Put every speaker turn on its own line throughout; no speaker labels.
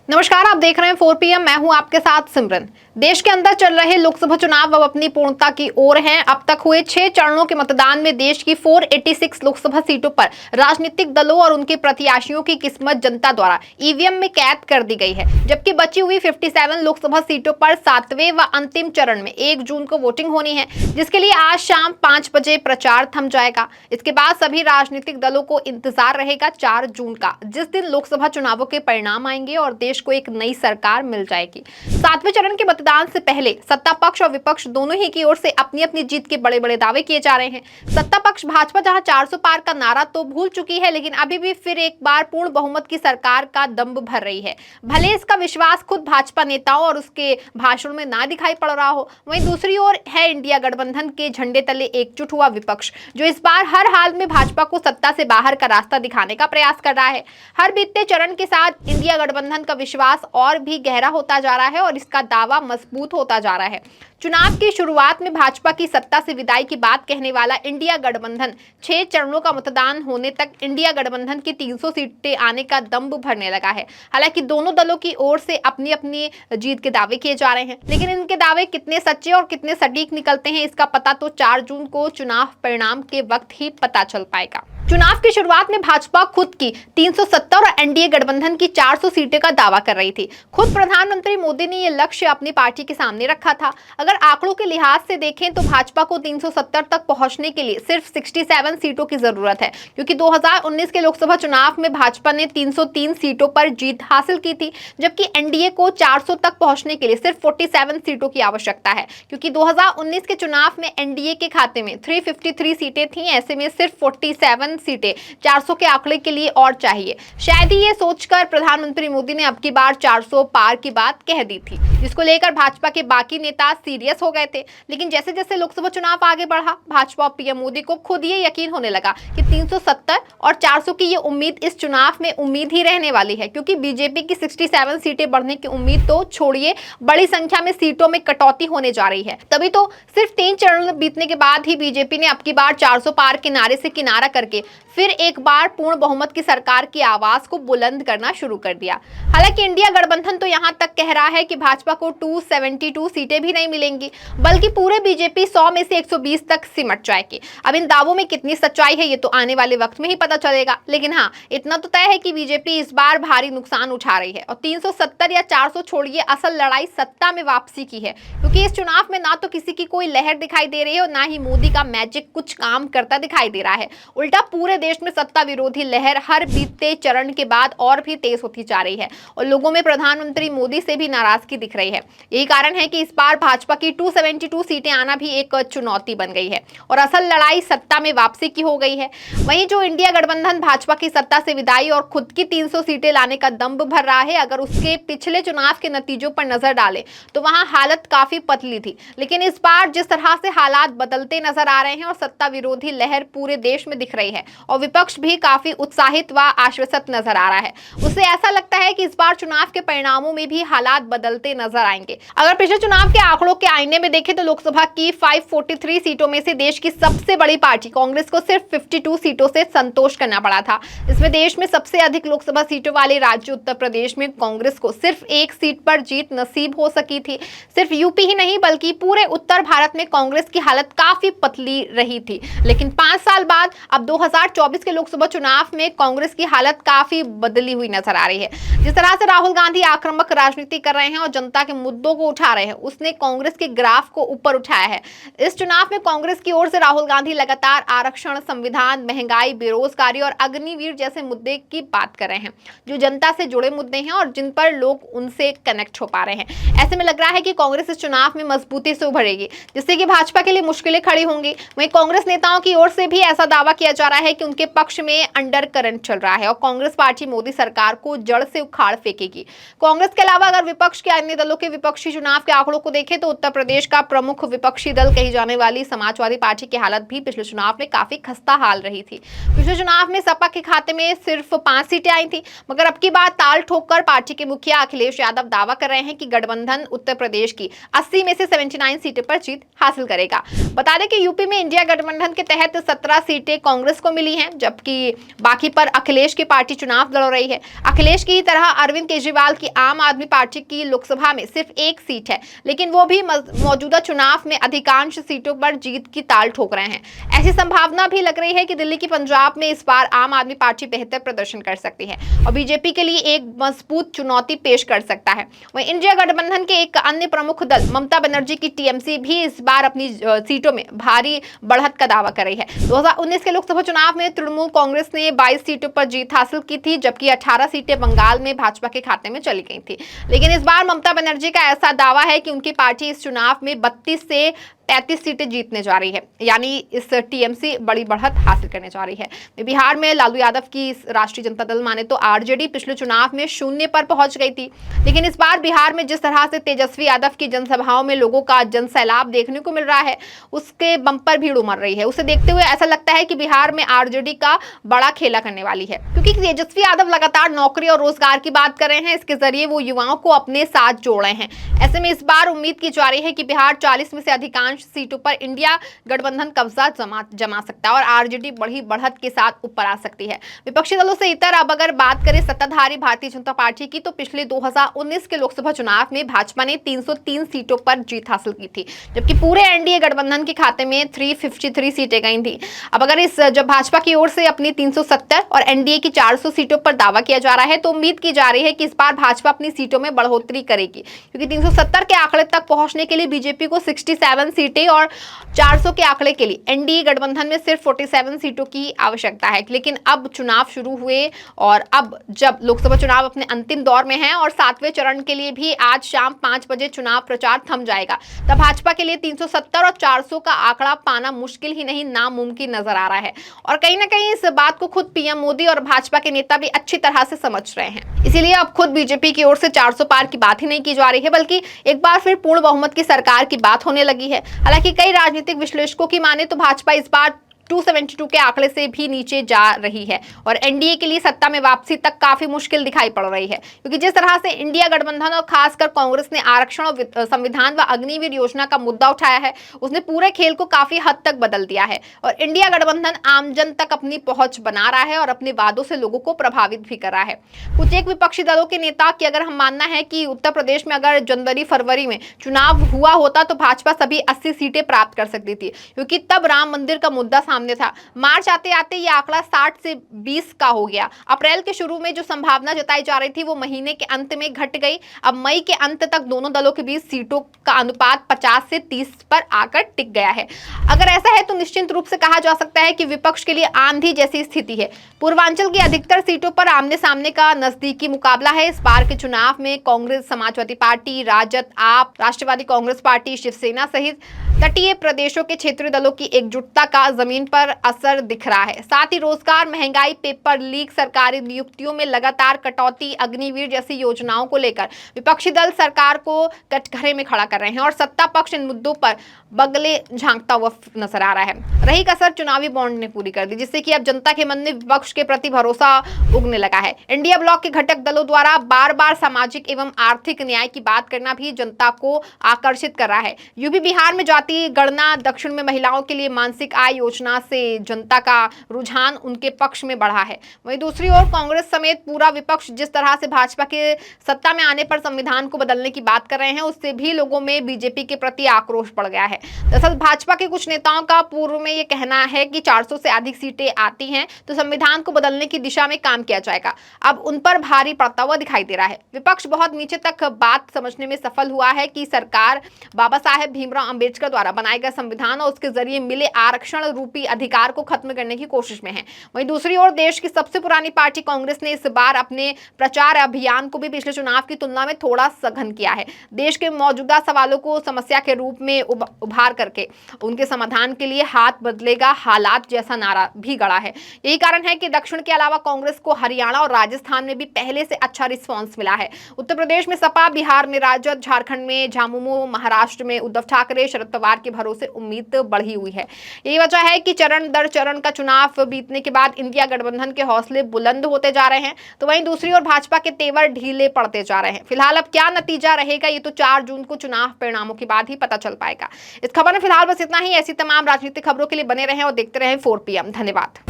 नमस्कार, आप देख रहे हैं 4 PM। मैं हूं आपके साथ सिमरन। देश के अंदर चल रहे लोकसभा चुनाव अब अपनी पूर्णता की ओर हैं। अब तक हुए 6 चरणों के मतदान में देश की 486 लोकसभा सीटों पर राजनीतिक दलों और उनके प्रत्याशियों की किस्मत जनता द्वारा ईवीएम में कैद कर दी गई है, जबकि बची हुई 57 लोकसभा सीटों पर 7वें व अंतिम चरण में 1 जून को वोटिंग होनी है, जिसके लिए आज शाम 5 बजे प्रचार थम जाएगा। इसके बाद सभी राजनीतिक दलों को इंतजार रहेगा 4 जून का, जिस दिन लोकसभा चुनावों के परिणाम आएंगे और देश को एक नई सरकार मिल जाएगी। 7वें चरण के मतदान से पहले सत्ता पक्ष और विपक्ष दोनों ही की ओर से अपनी अपनी जीत के बड़े बड़े दावे किए जा रहे हैं। सत्ता पक्ष भाजपा जहां 400 पार का नारा तो भूल चुकी है, लेकिन अभी भी फिर एक बार पूर्ण बहुमत की सरकार का दंभ भर रही है। भले इसका विश्वास खुद भाजपा नेताओं और उसके भाषण में ना दिखाई पड़ रहा हो, वहीं दूसरी ओर है इंडिया गठबंधन के झंडे तले एकजुट हुआ विपक्ष, जो इस बार हर हाल में भाजपा को सत्ता से बाहर का रास्ता दिखाने का प्रयास कर रहा है। हर बीतते चरण के साथ इंडिया गठबंधन का विश्वास और भी गहरा होता जा रहा है और इसका दावा मजबूत होता जा रहा है। चुनाव की शुरुआत में भाजपा की सत्ता से विदाई की बात कहने वाला इंडिया गठबंधन 6 चरणों का मतदान होने तक इंडिया गठबंधन की 300 सीटें आने का दंभ भरने लगा है। हालांकि दोनों दलों की ओर से अपनी अपनी जीत के दावे किए जा रहे हैं, लेकिन इनके दावे कितने सच्चे और कितने सटीक निकलते हैं, इसका पता तो 4 जून को चुनाव परिणाम के वक्त ही पता चल पाएगा। चुनाव की शुरुआत में भाजपा खुद की 370 और एनडीए गठबंधन की 400 सीटें का दावा कर रही थी। खुद प्रधानमंत्री मोदी ने यह लक्ष्य अपनी पार्टी के सामने रखा था। अगर आंकड़ों के लिहाज से देखें तो भाजपा को 370 तक पहुंचने के लिए सिर्फ 67 सीटों की जरूरत है, क्योंकि 2019 के लोकसभा चुनाव में भाजपा ने 303 सीटों पर जीत हासिल की थी, जबकि एनडीए को 400 तक पहुंचने के लिए सिर्फ 47 सीटों की आवश्यकता है, क्योंकि 2019 के चुनाव में एनडीए के खाते में 353 सीटें थी। ऐसे में सिर्फ 47 सीटें 400 के आंकड़े के लिए और चाहिए। शायद ही ये सोचकर प्रधानमंत्री मोदी ने अब की बार 400 पार की बात कह दी थी, जिसको लेकर भाजपा के बाकी नेता सीरियस हो गए थे। लेकिन जैसे जैसे लोकसभा चुनाव आगे बढ़ा, भाजपा और पीएम मोदी को खुद ये यकीन होने लगा कि 370 और 400 की ये उम्मीद इस चुनाव में उम्मीद ही रहने वाली है, क्योंकि बीजेपी की 67 सीटें बढ़ने की उम्मीद तो छोड़िए, बड़ी संख्या में सीटों में कटौती होने जा रही है। तभी तो सिर्फ 3 चरण बीतने के बाद ही बीजेपी ने अब की बार 400 पार किनारे से किनारा करके फिर एक बार पूर्ण बहुमत की सरकार की आवाज को बुलंद करना शुरू कर दिया। हालांकि इंडिया गठबंधन तो यहां तक कह रहा है कि भाजपा को 272 सीटें भी नहीं मिलेंगी, बल्कि पूरे बीजेपी 100 में से 120 तक सिमट जाएगी। अब इन दावों में कितनी सच्चाई है ये तो आने वाले वक्त में ही पता चलेगा, लेकिन हाँ, इतना तो तय है कि बीजेपी इस बार भारी नुकसान उठा रही है और 370 या 400 छोड़िए, असल लड़ाई सत्ता में वापसी की है, क्योंकि इस चुनाव में ना तो किसी की कोई लहर दिखाई दे रही है और ना ही मोदी का मैजिक कुछ काम करता दिखाई दे रहा है। उल्टा पूरे देश में सत्ता विरोधी लहर हर बीतते चरण के बाद और भी तेज होती जा रही है और लोगों में प्रधानमंत्री मोदी से भी नाराजगी दिख रही है। यही कारण है कि इस बार भाजपा की 272 सीटें आना भी एक चुनौती बन गई है और असल लड़ाई सत्ता में वापसी की हो गई है। वहीं जो इंडिया गठबंधन भाजपा की सत्ता से विदाई और खुद की 300 सीटें लाने का दंभ भर रहा है, अगर उसके पिछले चुनाव के नतीजों पर नजर डाले तो वहां हालत काफी पतली थी। लेकिन इस बार जिस तरह से हालात बदलते नजर आ रहे हैं और सत्ता विरोधी लहर पूरे देश में दिख रही है और विपक्ष भी काफी उत्साहित व आश्वस्त नजर आ रहा है, उससे ऐसा लगता है कि इस बार चुनाव के परिणामों में भी हालात बदलते नजर आएंगे। अगर पिछले चुनाव के आंकड़ों के आईने में देखें तो लोकसभा की 543 सीटों में से देश की सबसे बड़ी पार्टी कांग्रेस को सिर्फ 52 सीटों से संतोष करना पड़ा था। इसमें देश में सबसे अधिक लोकसभा सीटों वाले राज्य उत्तर प्रदेश में कांग्रेस को सिर्फ 1 सीट पर जीत नसीब हो सकी थी। सिर्फ यूपी ही नहीं बल्कि पूरे उत्तर भारत में कांग्रेस की हालत काफी पतली रही थी। लेकिन 5 साल बाद अब 2024 के लोकसभा चुनाव में कांग्रेस की हालत काफी बदली हुई नजर आ रही है। जिस तरह से राहुल गांधी आक्रामक राजनीति कर रहे हैं और जनता के मुद्दों को उठा रहे हैं, उसने कांग्रेस के ग्राफ को ऊपर उठाया है। इस चुनाव में कांग्रेस की ओर से राहुल गांधी लगातार आरक्षण, संविधान, महंगाई, बेरोजगारी और अग्निवीर जैसे मुद्दे की बात कर रहे हैं, जो जनता से जुड़े मुद्दे हैं और जिन पर लोग उनसे कनेक्ट हो पा रहे हैं। ऐसे में लग रहा है कि कांग्रेस इस चुनाव में मजबूती से उभरेगी, जिससे कि भाजपा के लिए मुश्किलें खड़ी होंगी। वहीं कांग्रेस नेताओं की ओर से भी ऐसा दावा किया जा रहा है कि उनके पक्ष में अंडर करंट चल रहा है और कांग्रेस पार्टी मोदी सरकार को जड़ से उखाड़ फेंकेगी। कांग्रेस के अलावा अगर विपक्ष के अन्य दलों के विपक्षी चुनाव के आंकड़ों को देखें तो उत्तर प्रदेश का प्रमुख विपक्षी दल कही जाने वाली समाजवादी पार्टी की हालत भी पिछले चुनाव में काफी खस्ता हाल रही थी। पिछले चुनाव में सपा के खाते में सिर्फ 5 सीटें आई थी, मगर अब की बार ताल ठोककर पार्टी के मुखिया अखिलेश यादव दावा कर रहे हैं कि गठबंधन उत्तर प्रदेश की 80 में से 79 सीटें पर जीत हासिल करेगा। बता दें कि यूपी में इंडिया गठबंधन के तहत 17 सीटें कांग्रेस को मिली हैं, जबकि बाकी पर अखिलेश की पार्टी चुनाव लड़ रही है। अखिलेश की तरह अरविंद केजरीवाल की आम आदमी पार्टी की लोकसभा में सिर्फ एक सीट है, लेकिन वो भी मौजूदा चुनाव में अधिकांश सीटों पर जीत की ताल ठोक रहे हैं। ऐसी संभावना भी लग रही है कि दिल्ली की पंजाब में इस बार आम आदमी पार्टी बेहतर प्रदर्शन कर सकती है और बीजेपी के लिए एक मजबूत चुनौती पेश कर सकता है। वहीं इंडिया गठबंधन के एक अन्य प्रमुख दल ममता बनर्जी की टीएमसी भी इस बार अपनी सीटों में भारी बढ़त का दावा कर रही है। 2019 के लोकसभा चुनाव में तृणमूल कांग्रेस ने 22 सीटों पर जीत हासिल की थी, जबकि 18 सीटें बंगाल में भाजपा के खाते में चली गई थी। लेकिन इस बार ममता बनर्जी का ऐसा दावा है कि उनकी पार्टी इस चुनाव में 32 से 33 सीटें जीतने जा रही है, यानी इस टीएमसी बड़ी बढ़त हासिल करने जा रही है। बिहार में लालू यादव की राष्ट्रीय जनता दल माने तो आरजेडी पिछले चुनाव में 0 पर पहुंच गई थी, लेकिन इस बार बिहार में जिस तरह से तेजस्वी यादव की जनसभाओं में लोगों का जनसैलाब देखने को मिल रहा है, उसके बंपर भीड़ उमड़ रही है। उसे देखते हुए ऐसा लगता है कि बिहार में आरजेडी का बड़ा खेला करने वाली है, क्योंकि तेजस्वी यादव लगातार नौकरी और रोजगार की बात कर रहे हैं। इसके जरिए वो युवाओं को अपने साथ जोड़ रहे हैं। ऐसे में इस बार उम्मीद की जा रही है कि बिहार 40 में से अधिकांश सीटों पर इंडिया गठबंधन कब्जा जमा सकता है और आरजेडी बड़ी बढ़त के साथ ऊपर आ सकती है। विपक्षी दलों से इतर अब अगर बात करें सत्ताधारी भारतीय जनता पार्टी की, तो पिछले 2019 के लोकसभा चुनाव में भाजपा ने 303 सीटों पर जीत हासिल की थी, जबकि पूरे एनडीए गठबंधन के खाते में 353 सीटें गई थी। अब अगर जब भाजपा की ओर से अपनी 370 और एनडीए की 400 सीटों पर दावा किया जा रहा है, तो उम्मीद की जा रही है कि इस बार भाजपा अपनी सीटों में बढ़ोतरी करेगी, क्योंकि 370 के आंकड़े तक पहुंचने के लिए बीजेपी को 67 सीटें और 400 के आंकड़े के लिए एनडीए गठबंधन में सिर्फ 47 सीटों की आवश्यकता है। लेकिन अब चुनाव शुरू हुए और अब जब लोकसभा चुनाव अपने अंतिम दौर में है और 7वें चरण के लिए भी आज शाम 5 बजे चुनाव प्रचार थम जाएगा, तब भाजपा के लिए 370 और 400 का आंकड़ा पाना मुश्किल ही नहीं नामुमकिन नजर आ रहा है। और कहीं ना कहीं इस बात को खुद पीएम मोदी और भाजपा के नेता भी अच्छी तरह से समझ रहे हैं। इसीलिए अब खुद बीजेपी की ओर से 400 पार की बात ही नहीं की जा रही है, बल्कि एक बार फिर पूर्ण बहुमत की सरकार की बात होने लगी है। हालांकि कई राजनीतिक विश्लेषकों की माने तो भाजपा इस बार 272 के आंकड़े से भी नीचे जा रही है और एनडीए के लिए सत्ता में वापसी तक काफी मुश्किल दिखाई पड़ रही है, क्योंकि जिस तरह से इंडिया गठबंधन और खासकर कांग्रेस ने आरक्षण और संविधान व अग्निवीर योजना का मुद्दा उठाया है, उसने पूरे खेल को काफी हद तक बदल दिया है और इंडिया गठबंधन आमजन तक अपनी पहुंच बना रहा है और अपने वादों से लोगों को प्रभावित भी कर रहा है। कुछ एक विपक्षी दलों के नेता की अगर हम मानना है कि उत्तर प्रदेश में अगर जनवरी फरवरी में चुनाव हुआ होता तो भाजपा सभी 80 सीटें प्राप्त कर सकती थी, क्योंकि तब राम मंदिर का मुद्दा सामने था। मार्च आते आते ये आंकड़ा 60 से 20 का हो गया। अप्रैल के शुरू में जो संभावना जताई जा रही थी वो महीने के अंत में घट गई। अब मई के अंत तक दोनों दलों के बीच सीटों का अनुपात 50 से 30 पर आकर टिक गया है। अगर ऐसा है तो निश्चित रूप से कहा जा सकता है कि विपक्ष के लिए आंधी जैसी स्थिति है। पूर्वांचल की अधिकतर सीटों पर आमने सामने का नजदीकी मुकाबला है। इस बार के चुनाव में कांग्रेस, समाजवादी पार्टी, राजद, आप, राष्ट्रवादी कांग्रेस पार्टी, शिवसेना सहित तटीय प्रदेशों के क्षेत्रीय दलों की एकजुटता का जमीन पर असर दिख रहा है। साथ ही रोजगार, महंगाई, पेपर लीक, सरकारी नियुक्तियों में लगातार कटौती, अग्निवीर जैसी योजनाओं को लेकर विपक्षी दल सरकार को कटघरे में खड़ा कर रहे हैं और सत्ता पक्ष इन मुद्दों पर बगले झांकता हुआ नजर आ रहा है। रही कसर चुनावी बॉन्ड ने पूरी कर दी, जिससे कि अब जनता के मन में विपक्ष के प्रति भरोसा उगने लगा है। इंडिया ब्लॉक के घटक दलों द्वारा बार बार सामाजिक एवं आर्थिक न्याय की बात करना भी जनता को आकर्षित कर रहा है। यूपी बिहार में जाति गणना, दक्षिण में महिलाओं के लिए मानसिक आय योजना से जनता का रुझान उनके पक्ष में बढ़ा है। वहीं दूसरी ओर कांग्रेस समेत पूरा विपक्ष जिस तरह से भाजपा के सत्ता में आने पर संविधान को बदलने की बात कर रहे हैं, उससे भी लोगों में बीजेपी के प्रति आक्रोश बढ़ गया है। दरअसल भाजपा के कुछ नेताओं का पूर्व में ये कहना है कि 400 से अधिक सीटें आती हैं तो संविधान को बदलने की दिशा में काम किया जाएगा। अब उन पर भारी पड़ता हुआ दिखाई दे रहा है। विपक्ष बहुत नीचे तक बात समझने में सफल हुआ है कि सरकार बाबा साहेब भीमराव अंबेडकर द्वारा बनाए गए संविधान और उसके जरिए मिले आरक्षण रूपी अधिकार को खत्म करने की कोशिश में है। वहीं दूसरी ओर देश की सबसे पुरानी पार्टी कांग्रेस ने इस बार अपने प्रचार अभियान को भी पिछले चुनाव की तुलना में थोड़ा सघन किया है। देश के मौजूदा सवालों को समस्या के रूप में उभार करके उनके समाधान के लिए हाथ बदलेगा हालात जैसा नारा भी गढ़ा है। यही कारण है कि दक्षिण के अलावा कांग्रेस को हरियाणा और राजस्थान में भी पहले से अच्छा रिस्पॉन्स मिला है। उत्तर प्रदेश में सपा, बिहार में राजद, झारखंड में झामुमो, महाराष्ट्र में उद्धव ठाकरे, शरद पवार के भरोसे उम्मीद बढ़ी हुई है। यही वजह है कि चरण दर चरण का चुनाव बीतने के बाद इंडिया गठबंधन के हौसले बुलंद होते जा रहे हैं, तो वहीं दूसरी ओर भाजपा के तेवर ढीले पड़ते जा रहे हैं। फिलहाल अब क्या नतीजा रहेगा ये तो 4 जून को चुनाव परिणामों के बाद ही पता चल पाएगा। इस खबर में फिलहाल बस इतना ही। ऐसी तमाम राजनीतिक खबरों के लिए बने रहें और देखते रहें 4 PM। धन्यवाद।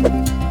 है।